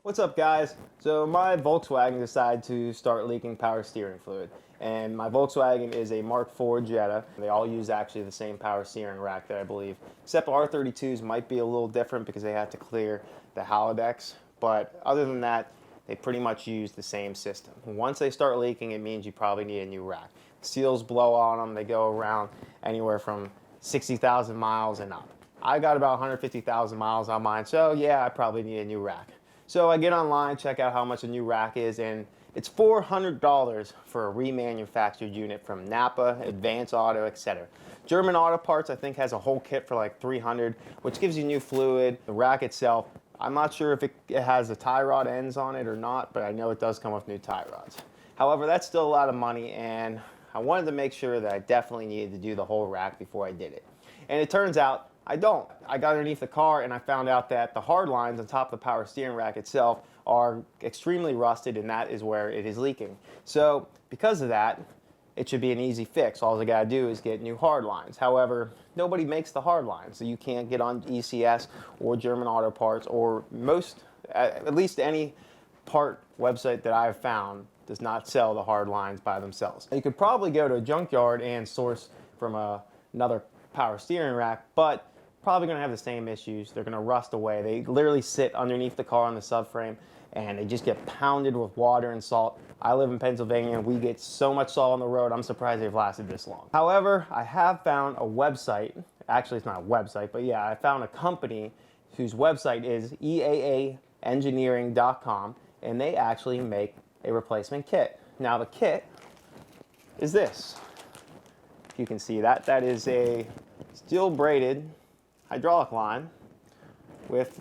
What's up, guys? So my Volkswagen decided to start leaking power steering fluid, and my Volkswagen is a Mk4 Jetta. They all use actually the same power steering rack there, I believe, except R32s might be a little different because they have to clear the halodex, but other than that, they pretty much use the same system. Once they start leaking, it means you probably need a new rack. Seals blow on them. They go around anywhere from 60,000 miles and up. I got about 150,000 miles on mine, so yeah, I probably need a new rack. So I get online, check out how much a new rack is, and it's $400 for a remanufactured unit from Napa, Advance Auto, etc. German Auto Parts, I think, has a whole kit for like $300, which gives you new fluid. The rack itself, I'm not sure if it has the tie rod ends on it or not, but I know it does come with new tie rods. However, that's still a lot of money, and I wanted to make sure that I definitely needed to do the whole rack before I did it. And it turns out I don't. I got underneath the car and I found out that the hard lines on top of the power steering rack itself are extremely rusted, and that is where it is leaking. So because of that, it should be an easy fix. All I gotta do is get new hard lines. However, nobody makes the hard lines, so you can't get on ECS or German Auto Parts, or at least any part website that I've found does not sell the hard lines by themselves. You could probably go to a junkyard and source from another power steering rack, but probably going to have the same issues. They're going to rust away. They literally sit underneath the car on the subframe, and they just get pounded with water and salt. I live in Pennsylvania, and we get so much salt on the road, I'm surprised they've lasted this long. However, I have found a website. Actually, it's not a website, but yeah, I found a company whose website is eaaengineering.com, and they actually make a replacement kit. Now, the kit is this. If you can see that, that is a steel braided hydraulic line with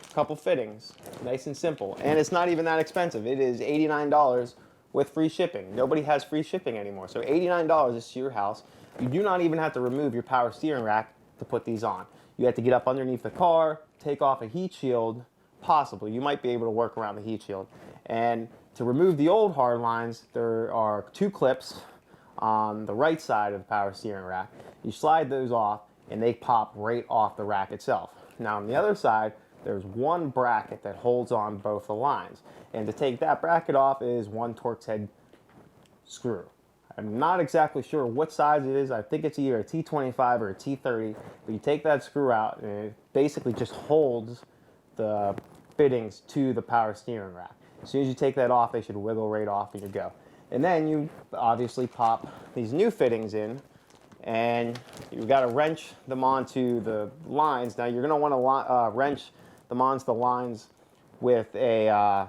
a couple fittings. Nice and simple. And it's not even that expensive. It is $89 with free shipping. Nobody has free shipping anymore. So $89 is to your house. You do not even have to remove your power steering rack to put these on. You have to get up underneath the car, take off a heat shield, possibly. You might be able to work around the heat shield. And to remove the old hard lines, there are two clips on the right side of the power steering rack. You slide those off, and they pop right off the rack itself. Now on the other side, there's one bracket that holds on both the lines. And to take that bracket off is one Torx head screw. I'm not exactly sure what size it is. I think it's either a T25 or a T30, but you take that screw out and it basically just holds the fittings to the power steering rack. As soon as you take that off, they should wiggle right off and you go. And then you obviously pop these new fittings in, and you've got to wrench them onto the lines. Now you're going to want to wrench them onto the lines with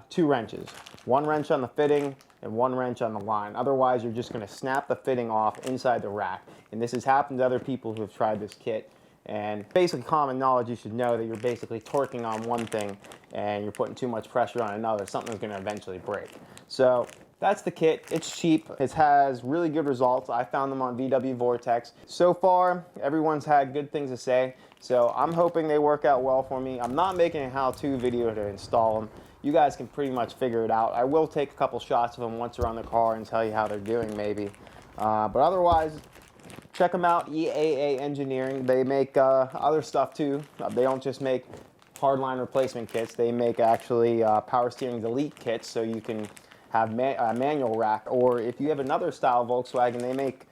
two wrenches. One wrench on the fitting and one wrench on the line. Otherwise, you're just going to snap the fitting off inside the rack. And this has happened to other people who have tried this kit. And basically common knowledge, you should know that you're basically torquing on one thing and you're putting too much pressure on another. Something's going to eventually break. So that's the kit. It's cheap. It has really good results. I found them on VW Vortex. So far, everyone's had good things to say. So I'm hoping they work out well for me. I'm not making a how-to video to install them. You guys can pretty much figure it out. I will take a couple shots of them once they're on the car and tell you how they're doing maybe. But otherwise, check them out, EAA Engineering. They make other stuff too. They don't just make hardline replacement kits. They make actually power steering delete kits, so you can have a manual rack, or if you have another style Volkswagen, they make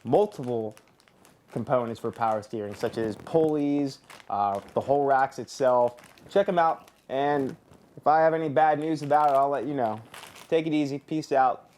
multiple components for power steering, such as pulleys, the whole racks itself. Check them out, and if I have any bad news about it, I'll let you know. Take it easy. Peace out.